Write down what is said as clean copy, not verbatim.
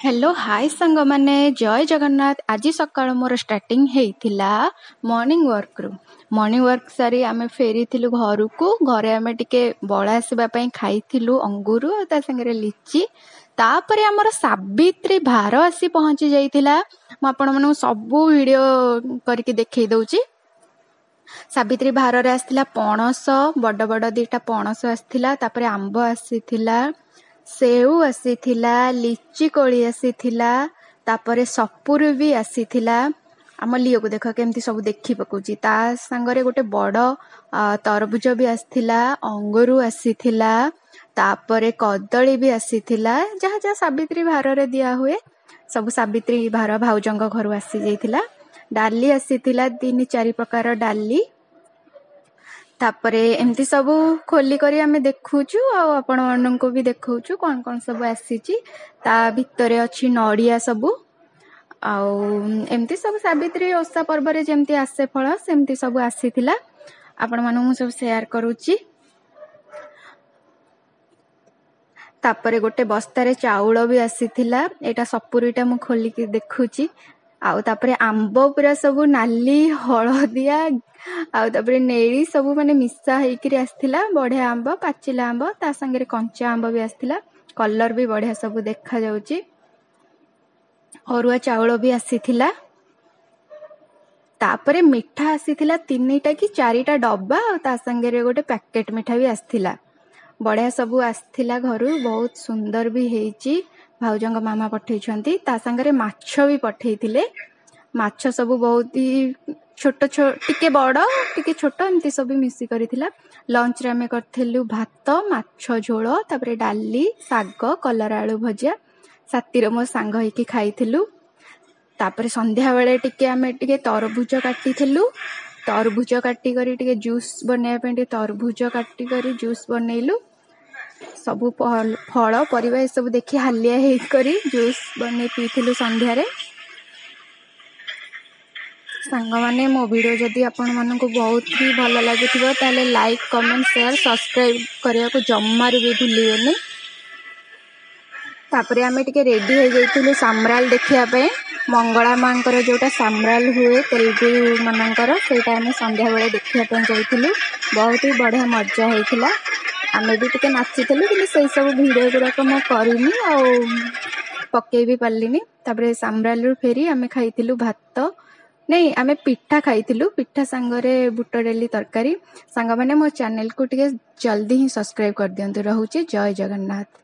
Hello hi सांग माने जय जगन्नाथ। आज सकाळ मोर स्टार्टिंग हेइथिला मॉर्निंग वर्क रु। मॉर्निंग वर्क सारी आमे फेरी थिलु घर को। घरे आमे टिके बळा आसीबा पई खाइथिलु अंगूर ता संगे लिची। तापरे हमर सावित्री भार आसी पहुंची जाइथिला। म आपण मानु सब वीडियो करके देखै दउची। सावित्री भार रे आस्थिला पणस बड़ बड़ दीटा पणस आस्थिला। तापरे आंब आसीथिला, सेऊ आसीथिला, लिची कोली आसीथिला, तापरे सपुर भी आसीथिला। आम लियो को देख केमती सब देखि पकोची। ता संगरे गोटे बड़ तरबुज भी आसीथिला, अंगूर आसीथिला, तापरे कदली भी आसीथिला। जहा जहा सावित्री भार रे दिया हुए सब सावित्री भार भाउजंग घरु आसी जाइथिला। डाली आसीथिला 3-4 प्रकार डाली। तापरे एमती सब खोली करी आमे देखुचु आ आपण माननको भी देखौचु कोन कोन सब आसीची। ता भितरे अछि नडिया सब आ एमती सब सावित्री ओसा पर्व रे जेमती आसे फळ सेमती सब आसीथिला। आपण माननको सब शेयर करूची। तापरे गोटे बस्तारे चाउल भी आसीथिला। एटा सपुरीटा मु खोली के देखुची। आउ तापरे आंब पूरा सब नाली हळदिया आउ तापरे नेड़ी सब माने मिसा हेकरी आस्थिला। बढ़िया आंब पाचिला आंब ता संगे कंचा आंब भी आस्थिला। कलर भी बढ़िया सब देखा जाउची। अरुआ चाउल भी आसीथिला। तापरे मिठा आसीथिला 3टा कि 4टा डब्बा ता संगे गोटे पैकेट मिठा भी आस्थिला। बढ़िया सब आस्थिला घरु। बहुत सुंदर भी हेइची। भाउजंग मामा पठेइछंती। ता संगे माछ भी पठेइथिले। माछ सब बहुत ही छोट छोट टिके बड़ टिके छोट एमती सब मिसी करिथिला। लंच रे हमें करथिलु भात माछ झोल तापरे डाली साग कलरा आलू भजिया। साती मो सांग हेकी खाइथिलु। तापरे संध्या बेले टिके हमें टिके तरबुज काटिथिलु। तरबुज काटी करी टिके जूस बनाय पे टिके तरबुज काटी करी जूस बनैलु। सब फल परिवा सब देखि हालिया हेई करी जूस बनै पीथिलु संध्या रे। सांग माने मो वीडियो जदी आपण मानको बहुत ही भल लागुथिबो ताले लाइक कमेंट शेयर सब्सक्राइब करिया को जम्मार भी भूलिबेनी। तापरे आमे टिके रेडी हो जाइथिलु सामराल देखिया पे। मंगला मांकर जोटा सामराल हुए तेलुगु मानकर सेटा आमे संध्या बेले देखिया पे जाइथिलु। बहुत ही बढ़िया मजा हेइथिला। आमे भी टिके नाचिथिलु कि सेई सब वीडियो गुरा को म करिनी आ पक्के भी पालिनी। तापरे सामराल रु फेरी आमे खाइथिलु भात नहीं आमे पिठा खाइथिलु। पिठा संगरे बुट डाली तरकारी। सांग माने मो चैनल को टिके जल्दी ही सब्सक्राइब कर दियंतु। रहूची जय जगन्नाथ।